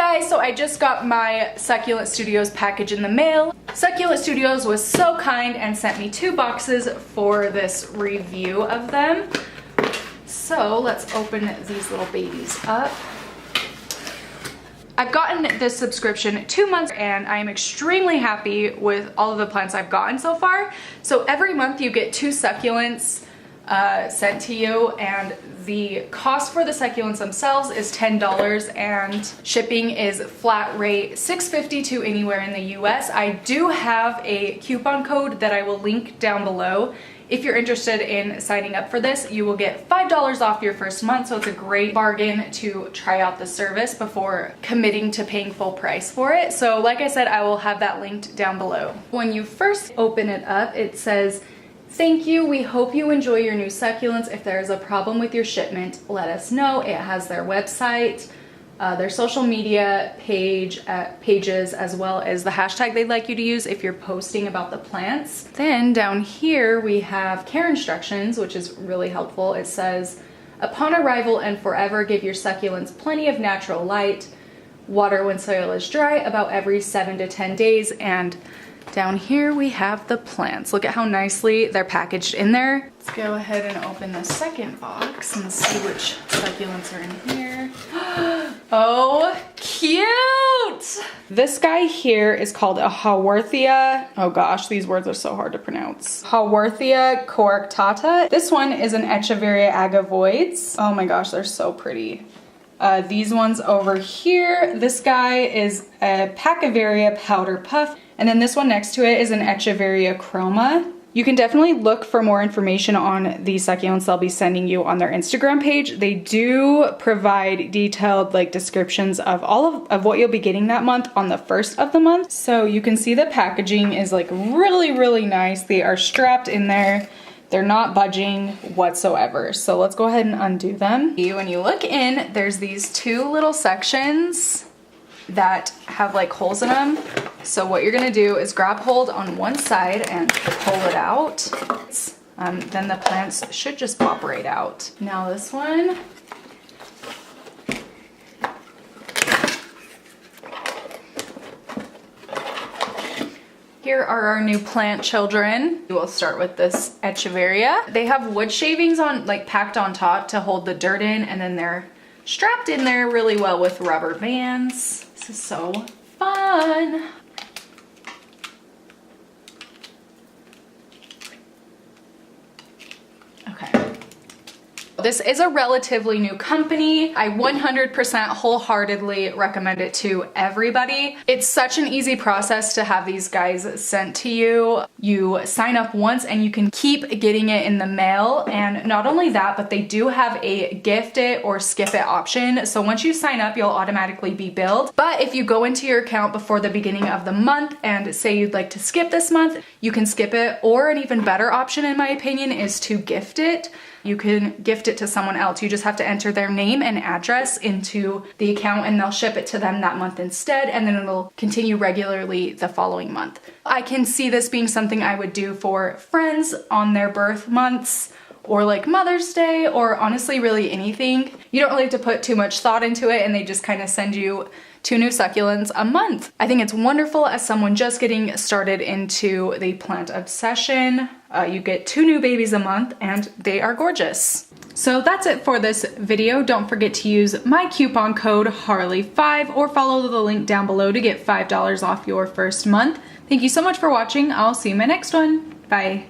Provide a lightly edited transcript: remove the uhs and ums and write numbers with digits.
guys, so I just got my Succulent Studios package in the mail. Succulent Studios was so kind and sent me 2 boxes for this review of them. So let's open these little babies up. I've gotten this subscription 2 months and I am extremely happy with all of the plants I've gotten so far. So every month you get 2 succulents sent to you, and the cost for the succulents themselves is $10 and shipping is flat rate $6.50 to anywhere in the US. I do have a coupon code that I will link down below. If you're interested in signing up for this, you will get $5 off your first month, so it's a great bargain to try out the service before committing to paying full price for it. So like I said, I will have that linked down below. When you first open it up, it says, "Thank you, we hope you enjoy your new succulents. If there is a problem with your shipment, let us know." It has their website, their social media pages, as well as the hashtag they'd like you to use if you're posting about the plants. Then down here we have care instructions, which is really helpful. It says, "Upon arrival and forever, give your succulents plenty of natural light. Water when soil is dry about every 7 to 10 days. And down here we have the plants. Look at how nicely they're packaged in there. Let's go ahead and open the second box and see which succulents are in here. Oh, cute! This guy here is called a Haworthia. Oh gosh, these words are so hard to pronounce. Haworthia coarctata. This one is an Echeveria agavoides. Oh my gosh, they're so pretty. These ones over here, this guy is a Pacivaria powder puff. And then this one next to it is an Echeveria chroma. You can definitely look for more information on these succulents they'll be sending you on their Instagram page. They do provide detailed descriptions of all of what you'll be getting that month on the first of the month. So you can see the packaging is really nice. They are strapped in there. They're not budging whatsoever. So let's go ahead and undo them. When you look in, there's these 2 little sections that have holes in them. So what you're gonna do is grab hold on one side and pull it out. Then the plants should just pop right out. Now this one. Here are our new plant children. We'll start with this Echeveria. They have wood shavings on, packed on top to hold the dirt in, and then they're strapped in there really well with rubber bands. This is so fun. Okay. This is a relatively new company. I 100% wholeheartedly recommend it to everybody. It's such an easy process to have these guys sent to you. You sign up once and you can keep getting it in the mail. And not only that, but they do have a gift it or skip it option. So once you sign up, you'll automatically be billed. But if you go into your account before the beginning of the month and say you'd like to skip this month, you can skip it. Or an even better option, in my opinion, is to gift it. You can gift it to someone else. You just have to enter their name and address into the account and they'll ship it to them that month instead, and then it'll continue regularly the following month. I can see this being something I would do for friends on their birth months, or Mother's Day, or honestly really anything. You don't really have to put too much thought into it and they just kind of send you 2 new succulents a month. I think it's wonderful as someone just getting started into the plant obsession. You get 2 new babies a month and they are gorgeous. So that's it for this video. Don't forget to use my coupon code Harley5 or follow the link down below to get $5 off your first month. Thank you so much for watching. I'll see you in my next one. Bye.